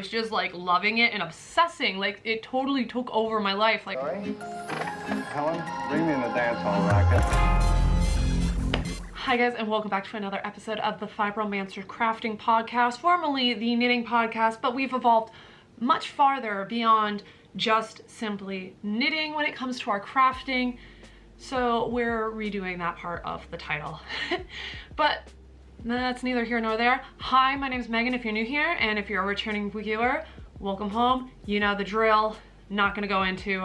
was just like loving it and obsessing. Like it totally took over my life. Like, Sorry? Helen, bring me in the dance hall racket. Hi guys, and welcome back to another episode of the Fiberomancer crafting podcast, formerly the knitting podcast, but we've evolved much farther beyond just simply knitting when it comes to our crafting. So we're redoing that part of the title. But that's neither here nor there. Hi, my name's Megan if you're new here, and if you're a returning viewer, welcome home. You know the drill. Not gonna go into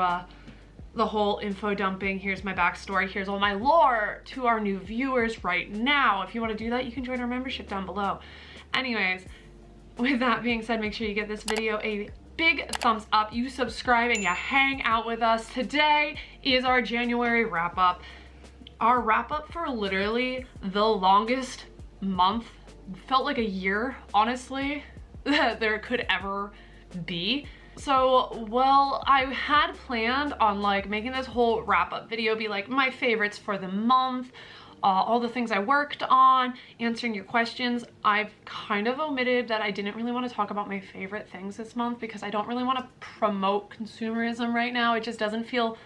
the whole info dumping. Here's my backstory. Here's all my lore to our new viewers right now. If you want to do that, you can join our membership down below. Anyways, with that being said, make sure you give this video a big thumbs up, you subscribe, and you hang out with us. Today is our January wrap up. Our wrap up for literally the longest month, felt like a year, honestly, that there could ever be. So, well, I had planned on like making this whole wrap up video be like my favorites for the month, all the things I worked on, answering your questions. I've kind of omitted that I didn't really want to talk about my favorite things this month because I don't really want to promote consumerism right now. It just doesn't feel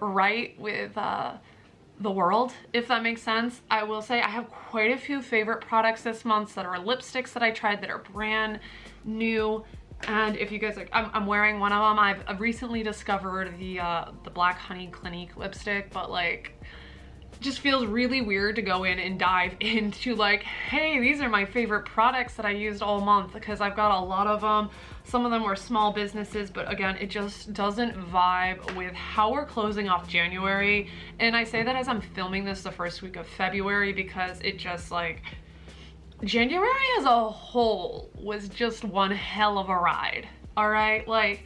right with the world, if that makes sense. I will say I have quite a few favorite products this month that are lipsticks that I tried that are brand new. And if you guys like, I'm wearing one of them. I've recently discovered the Black Honey Clinique lipstick, but like, just feels really weird to go in and dive into like, hey, these are my favorite products that I used all month, because I've got a lot of them. Some of them were small businesses, but again, it just doesn't vibe with how we're closing off January. And I say that as I'm filming this the first week of February, because it just like, January as a whole was just one hell of a ride. All right, like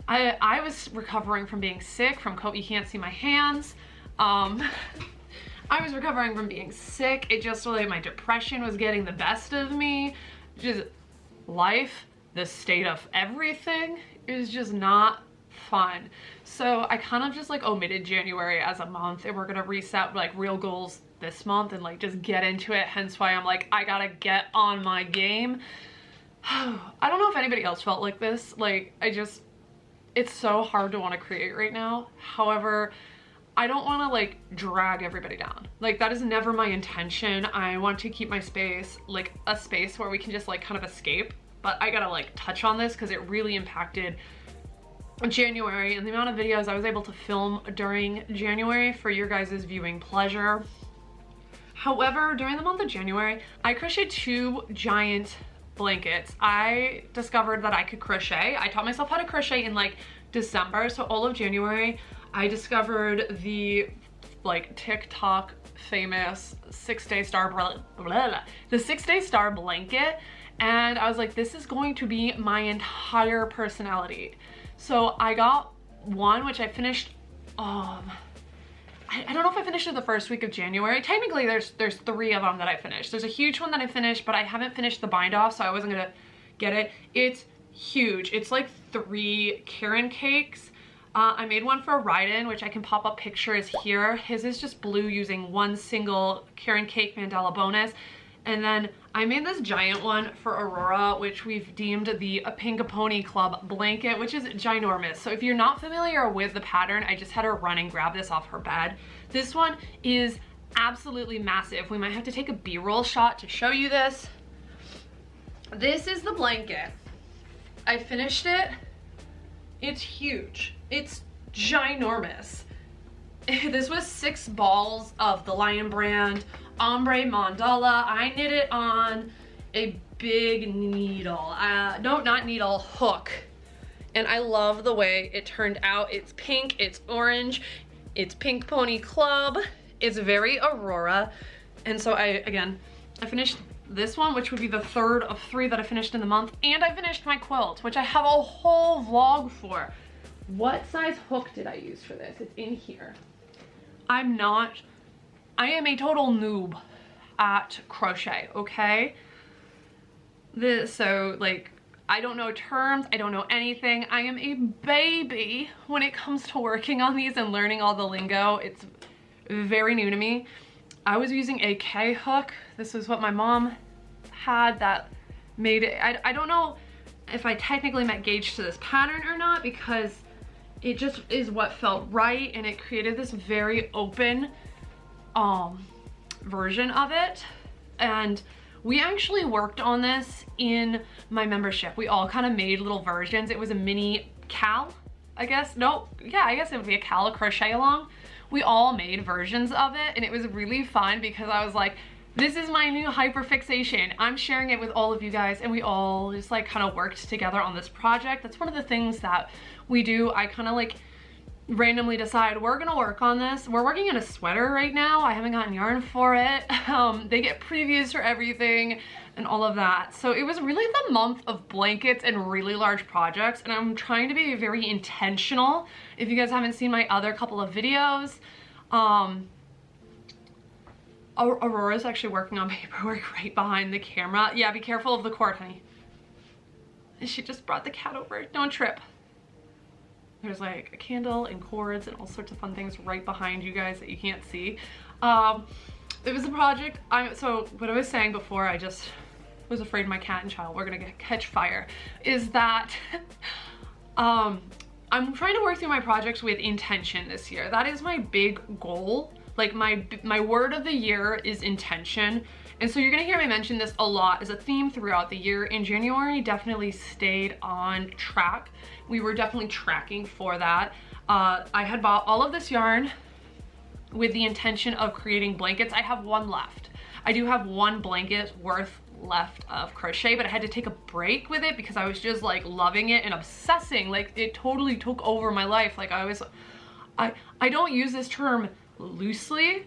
I was recovering from being sick from COVID. You can't see my hands. I was recovering from being sick. It just really, my depression was getting the best of me. Just life, the state of everything is just not fun. So I kind of just like omitted January as a month, and we're gonna reset like real goals this month and like just get into it. Hence why I'm like, I gotta get on my game. I don't know if anybody else felt like this. Like it's so hard to want to create right now. However, I don't want to like drag everybody down. Like that is never my intention. I want to keep my space like a space where we can just like kind of escape. But I gotta like touch on this because it really impacted January and the amount of videos I was able to film during January for your guys' viewing pleasure. However, during the month of January, I crocheted 2 giant blankets. I discovered that I could crochet. I taught myself how to crochet in like December. So all of January, I discovered the like TikTok famous 6-day star the 6-day star blanket. And I was like, this is going to be my entire personality. So I got one, which I finished, I don't know if I finished it the first week of January. Technically there's 3 of them that I finished. There's a huge one that I finished, but I haven't finished the bind off, so I wasn't gonna get it. It's huge. It's like 3 Karen cakes. I made one for Ryden, which I can pop up pictures here. His is just blue using 1 single Karen cake mandala bonus. And then I made this giant one for Aurora, which we've deemed the Pink Pony Club blanket, which is ginormous. So if you're not familiar with the pattern, I just had her run and grab this off her bed. This one is absolutely massive. We might have to take a B-roll shot to show you this. This is the blanket. I finished it. It's huge. It's ginormous. This was 6 balls of the Lion brand ombre mandala. I knit it on a big needle. No, not needle, hook. And I love the way it turned out. It's pink, it's orange, it's Pink Pony Club. It's very Aurora. And so I finished this one, which would be the 3rd of 3 that I finished in the month. And I finished my quilt, which I have a whole vlog for. What size hook did I use for this? It's in here. I am a total noob at crochet, okay? So like, I don't know terms, I don't know anything. I am a baby when it comes to working on these and learning all the lingo. It's very new to me. I was using a K hook. This is what my mom had that made it. I don't know if I technically met gauge to this pattern or not, because it just is what felt right, and it created this very open version of it. And we actually worked on this in my membership. We all kind of made little versions. It was a mini cal, I guess. No, yeah, I guess it would be a cal, a crochet along. We all made versions of it, and it was really fun because I was like, this is my new hyperfixation. I'm sharing it with all of you guys, and we all just like kind of worked together on this project. That's one of the things that we do. I kind of like randomly decide we're gonna work on this. We're working on a sweater right now. I haven't gotten yarn for it. They get previews for everything and all of that. So it was really the month of blankets and really large projects, and I'm trying to be very intentional. If you guys haven't seen my other couple of videos, Aurora's actually working on paperwork right behind the camera. Yeah, be careful of the cord, honey. And she just brought the cat over. Don't trip. There's like a candle and cords and all sorts of fun things right behind you guys that you can't see. It was a project. So what I was saying before, I just was afraid my cat and child were gonna catch fire, is that I'm trying to work through my projects with intention this year. That is my big goal. Like my word of the year is intention. And so you're gonna hear me mention this a lot as a theme throughout the year. In January, definitely stayed on track. We were definitely tracking for that. I had bought all of this yarn with the intention of creating blankets. I have one left. I do have one blanket worth left of crochet, but I had to take a break with it because I was just like loving it and obsessing. Like it totally took over my life. Like I don't use this term loosely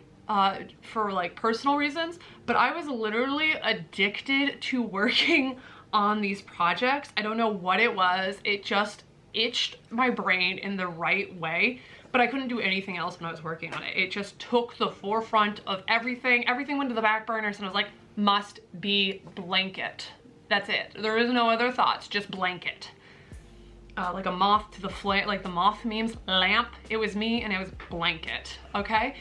for like personal reasons, but I was literally addicted to working on these projects. I don't know what it was. It just itched my brain in the right way, but I couldn't do anything else when I was working on it. It just took the forefront of everything. Everything went to the back burners, and I was like, must be blanket. That's it. There is no other thoughts, just blanket. Like a moth to the flame, like the moth memes, lamp. It was me and it was blanket, okay?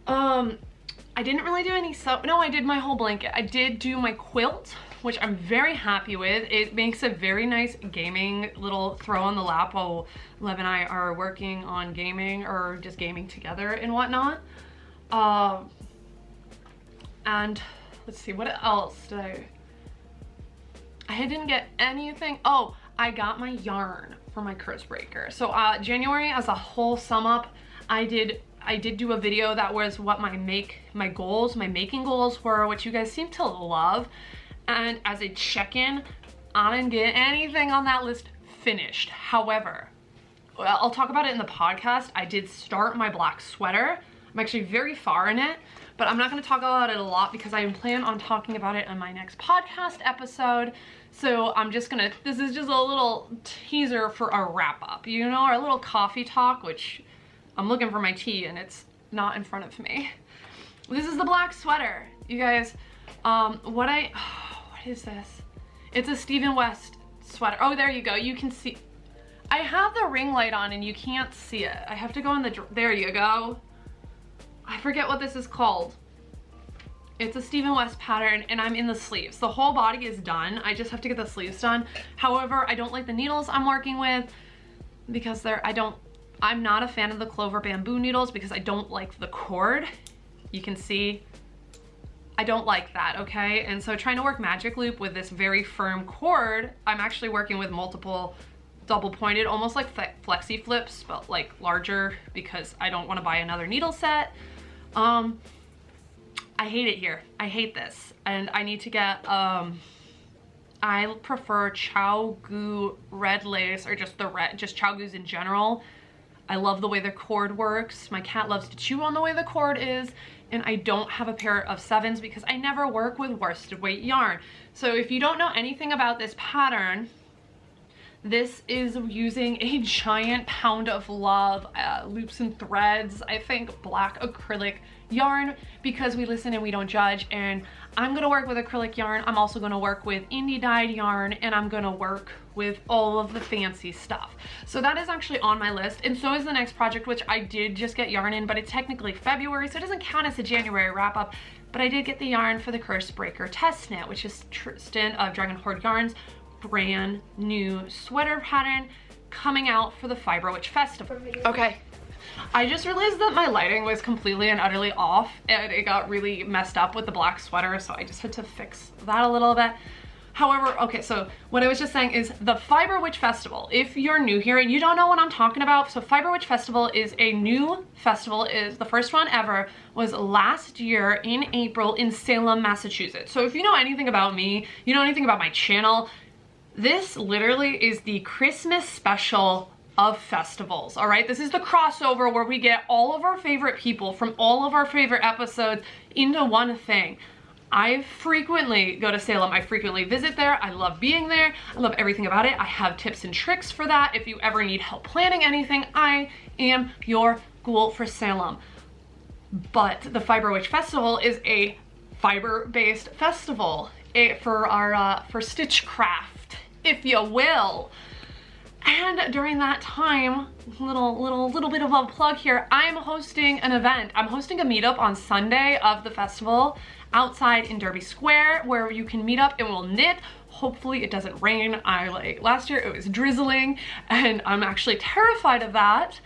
I didn't really do any no, I did my whole blanket. I did do my quilt, which I'm very happy with. It makes a very nice gaming little throw on the lap while Lev and I are working on gaming or just gaming together and whatnot. And let's see, what else did I didn't get anything. Oh, I got my yarn for my curse breaker. So January as a whole sum up, I did do a video that was what my making goals were, which you guys seem to love. And as a check-in, I didn't get anything on that list finished. However, well, I'll talk about it in the podcast. I did start my black sweater. I'm actually very far in it, but I'm not going to talk about it a lot because I plan on talking about it on my next podcast episode. So I'm just gonna, this is just a little teaser for a wrap up, you know, our little coffee talk, which I'm looking for my tea and it's not in front of me. This is the black sweater, you guys. What is this? It's a Stephen West sweater. Oh, there you go. You can see, I have the ring light on and you can't see it. I have to go in the, there you go. I forget what this is called. It's a Stephen West pattern and I'm in the sleeves. The whole body is done. I just have to get the sleeves done. However, I don't like the needles I'm working with because I'm not a fan of the Clover bamboo needles because I don't like the cord. You can see, I don't like that, okay? And so trying to work magic loop with this very firm cord, I'm actually working with multiple double pointed, almost like flexi flips, but like larger because I don't want to buy another needle set. I hate it here. I hate this. And I need to get, I prefer Chow Goo red lace or just Chow Goos in general. I love the way the cord works. My cat loves to chew on the way the cord is, and I don't have a pair of 7s because I never work with worsted weight yarn. So if you don't know anything about this pattern, this is using a giant pound of love, loops and threads, I think black acrylic yarn, because we listen and we don't judge. And I'm gonna work with acrylic yarn. I'm also gonna work with indie dyed yarn, and I'm gonna work with all of the fancy stuff. So that is actually on my list, and so is the next project, which I did just get yarn in, but it's technically February, so it doesn't count as a January wrap up. But I did get the yarn for the Curse Breaker test knit, which is Tristan of Dragon Horde Yarns brand new sweater pattern coming out for the Fiberomancer Festival. Okay. I just realized that my lighting was completely and utterly off and it got really messed up with the black sweater, so I just had to fix that a little bit. However, okay, so what I was just saying is the Fiberomancer Festival, if you're new here and you don't know what I'm talking about, so Fiberomancer Festival is a new festival, is the first one ever, was last year in April in Salem, Massachusetts. So if you know anything about me, you know anything about my channel, this literally is the Christmas special of festivals, all right? This is the crossover where we get all of our favorite people from all of our favorite episodes into one thing. I frequently go to Salem. I frequently visit there. I love being there. I love everything about it. I have tips and tricks for that. If you ever need help planning anything, I am your ghoul for Salem. But the Fiberomancer Festival is a fiber-based festival for stitchcraft, if you will. And during that time, little bit of a plug here, I'm hosting an event. I'm hosting a meetup on Sunday of the festival outside in Derby Square where you can meet up and we'll knit. Hopefully it doesn't rain. Last year it was drizzling and I'm actually terrified of that.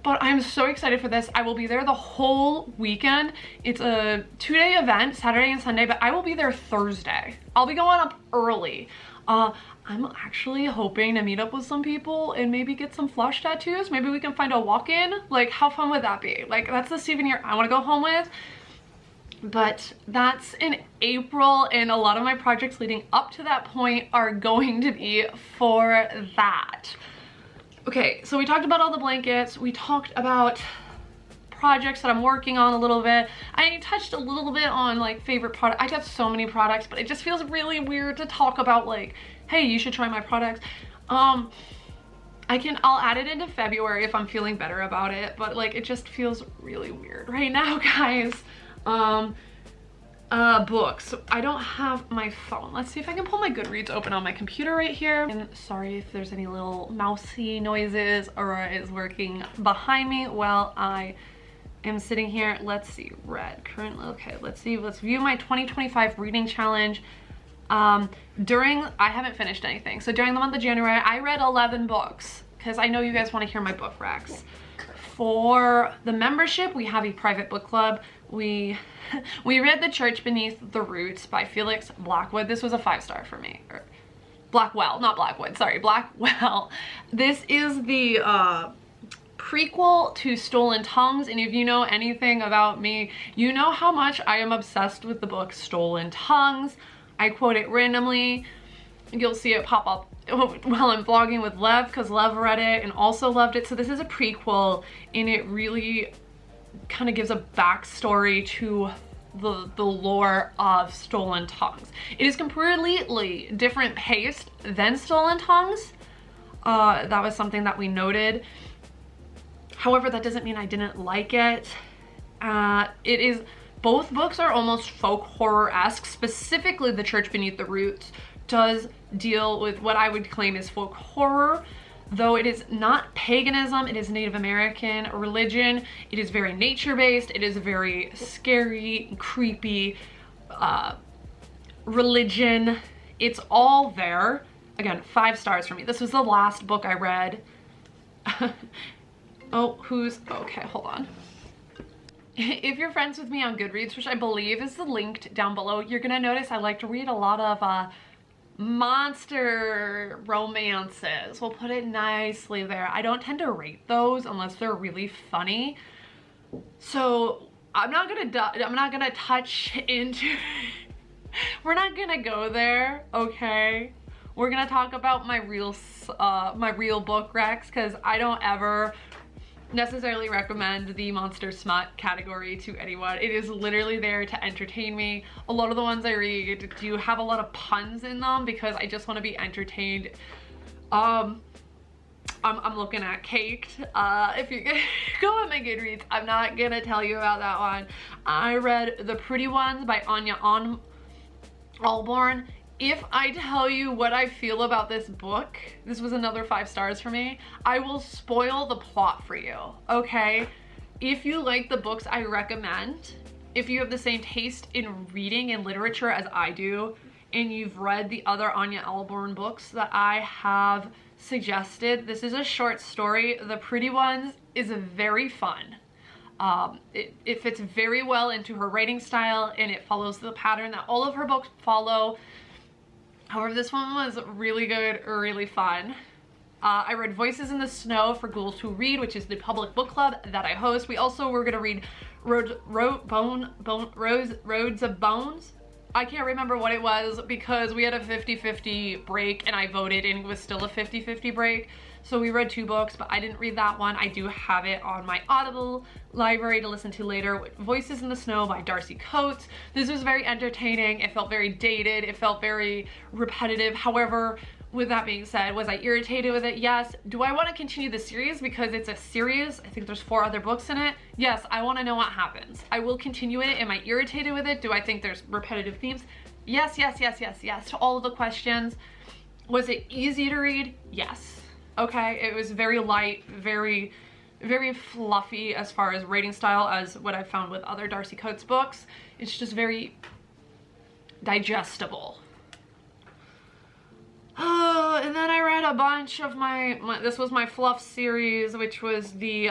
But I'm so excited for this. I will be there the whole weekend. It's a 2-day event, Saturday and Sunday, but I will be there Thursday. I'll be going up early. I'm actually hoping to meet up with some people and maybe get some flush tattoos. Maybe we can find a walk-in. Like, how fun would that be? Like, that's the souvenir I want to go home with. But that's in April, and a lot of my projects leading up to that point are going to be for that. Okay, so we talked about all the blankets. We talked about projects that I'm working on a little bit. I touched a little bit on like favorite product. I got so many products, but it just feels really weird to talk about like, hey, you should try my products. I'll add it into February if I'm feeling better about it, but like it just feels really weird right now, guys. Books. I don't have my phone. Let's see if I can pull my Goodreads open on my computer right here. And sorry if there's any little mousy noises or is working behind me while I am sitting here. Let's see, read currently. Okay, let's see. Let's view my 2025 reading challenge. I haven't finished anything. So during the month of January, I read 11 books because I know you guys want to hear my book racks. For the membership, we have a private book club. We read The Church Beneath the Roots by Felix Blackwell. This was a 5-star for me. Or Blackwell, not Blackwood, sorry, Blackwell. This is the prequel to Stolen Tongues, and if you know anything about me, you know how much I am obsessed with the book Stolen Tongues. I quote it randomly. You'll see it pop up while I'm vlogging with Lev because Lev read it and also loved it. So this is a prequel and it really kind of gives a backstory to the lore of Stolen Tongues. It is completely different paced than Stolen Tongues. That was something that we noted. However, that doesn't mean I didn't like it. Both books are almost folk horror-esque. Specifically, The Church Beneath the Roots does deal with what I would claim is folk horror, though it is not paganism, it is Native American religion. It is very nature-based, it is very scary, creepy religion. It's all there. Again, 5 stars for me. This was the last book I read. Okay, hold on. If you're friends with me on Goodreads, which I believe is linked down below, you're gonna notice I like to read a lot of monster romances. We'll put it nicely there. I don't tend to rate those unless they're really funny. So I'm not gonna touch into we're not gonna go there, okay? We're gonna talk about my real book recs because I don't ever necessarily recommend the monster smut category to anyone. It is literally there to entertain me. A lot of the ones I read do have a lot of puns in them because I just want to be entertained. I'm looking at Caked. If you go on my Goodreads, I'm not gonna tell you about that one. I read The Pretty Ones by Anya Allborn. If I tell you what I feel about this book, this was another 5 stars for me, I will spoil the plot for you, okay? If you like the books I recommend, if you have the same taste in reading and literature as I do, and you've read the other Anya Elborn books that I have suggested, this is a short story. The Pretty Ones is very fun. It fits very well into her writing style, and it follows the pattern that all of her books follow. However, this one was really good, really fun. I read Voices in the Snow for Ghouls Who Read, which is the public book club that I host. We also were going to read Roads of Bones. I can't remember what it was because we had a 50-50 break and I voted and it was still a 50-50 break. So we read 2 books, but I didn't read that one. I do have it on my Audible library to listen to later. Voices in the Snow by Darcy Coates. This was very entertaining. It felt very dated. It felt very repetitive. However, with that being said, was I irritated with it? Yes. Do I want to continue the series because it's a series? I think there's 4 other books in it. Yes, I want to know what happens. I will continue it. Am I irritated with it? Do I think there's repetitive themes? Yes, yes, yes, yes, yes to all of the questions. Was it easy to read? Yes. Okay, it was very light, very fluffy as far as writing style as what I've found with other Darcy Coates books. It's just very digestible. Oh, and then I read a bunch of this was my fluff series, which was the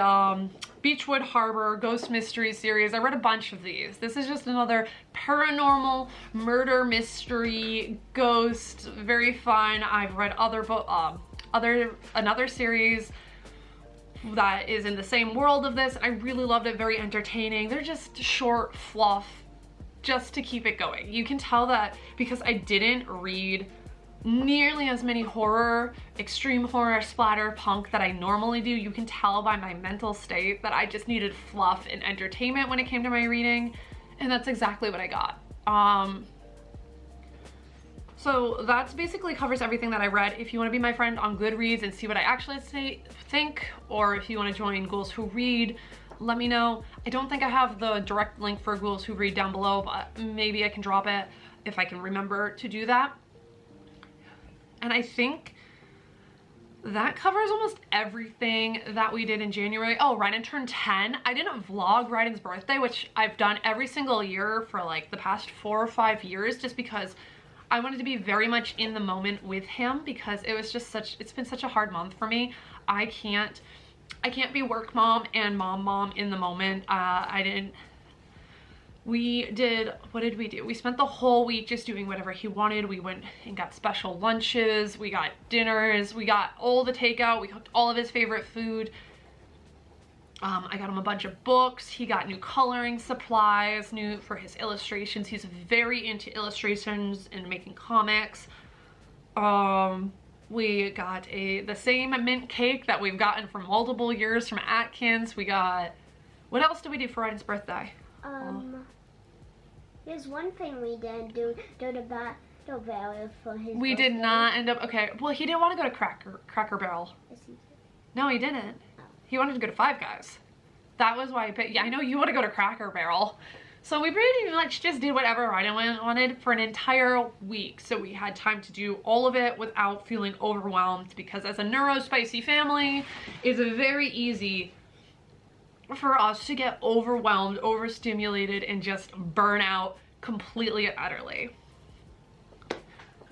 Beechwood Harbor Ghost Mystery series. I read a bunch of these. This is just another paranormal murder mystery ghost, very fun. I've read another series that is in the same world of this. I really loved it, very entertaining. They're just short fluff just to keep it going. You can tell that because I didn't read nearly as many horror, extreme horror, splatter, punk that I normally do. You can tell by my mental state that I just needed fluff and entertainment when it came to my reading, and that's exactly what I got. So that's basically covers everything that I read. If you want to be my friend on Goodreads and see what I actually think, or if you want to join Ghouls Who Read, let me know. I don't think I have the direct link for Ghouls Who Read down below, but maybe I can drop it if I can remember to do that. And I think that covers almost everything that we did in January. Oh, Ryan turned 10. I didn't vlog Ryden's birthday, which I've done every single year for like the past 4 or 5 years, just because I wanted to be very much in the moment with him, because it was just it's been such a hard month for me. I can't be work mom and mom in the moment. What did we do? We spent the whole week just doing whatever he wanted. We went and got special lunches, we got dinners, we got all the takeout, we cooked all of his favorite food. I got him a bunch of books. He got new coloring supplies, new for his illustrations. He's very into illustrations and making comics. We got the same mint cake that we've gotten for multiple years from Atkins. We got, what else did we do for Ryan's birthday? There's one thing we didn't do the Battle Barrel for his We birthday. did not end up, okay, well, he didn't want to go to Cracker Barrel. Yes, he did. No, he didn't. He wanted to go to Five Guys. That was why I picked, yeah, I know you want to go to Cracker Barrel. So we pretty much just did whatever Ryden wanted for an entire week. So we had time to do all of it without feeling overwhelmed, because as a neurospicy family, it's very easy for us to get overwhelmed, overstimulated, and just burn out completely and utterly.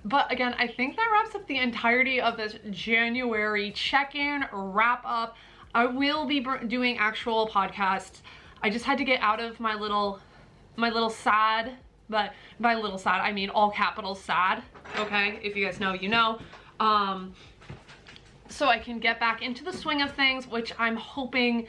But again, I think that wraps up the entirety of this January check-in, wrap-up. I will be doing actual podcasts. I just had to get out of my little sad, but by little sad, I mean all capitals sad, okay? If you guys know, you know. So I can get back into the swing of things, which I'm hoping,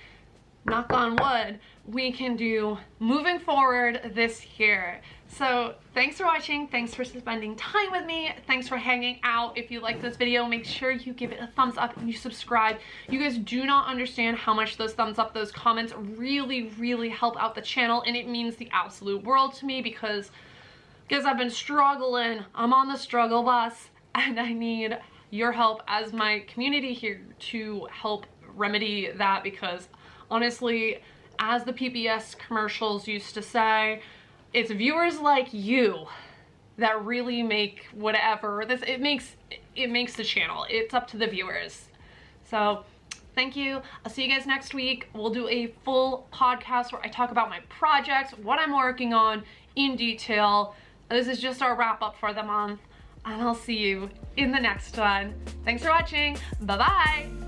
knock on wood, we can do moving forward this year. So thanks for watching, thanks for spending time with me, thanks for hanging out. If you like this video, make sure you give it a thumbs up and you subscribe. You guys do not understand how much those thumbs up, those comments really help out the channel, and it means the absolute world to me, because I've been struggling. I'm on the struggle bus, and I need your help as my community here to help remedy that, because honestly, as the PBS commercials used to say, it's viewers like you that really make whatever this, it makes the channel. It's up to the viewers. So thank you. I'll see you guys next week. We'll do a full podcast where I talk about my projects, what I'm working on in detail. This is just our wrap up for the month, and I'll see you in the next one. Thanks for watching. Bye-bye.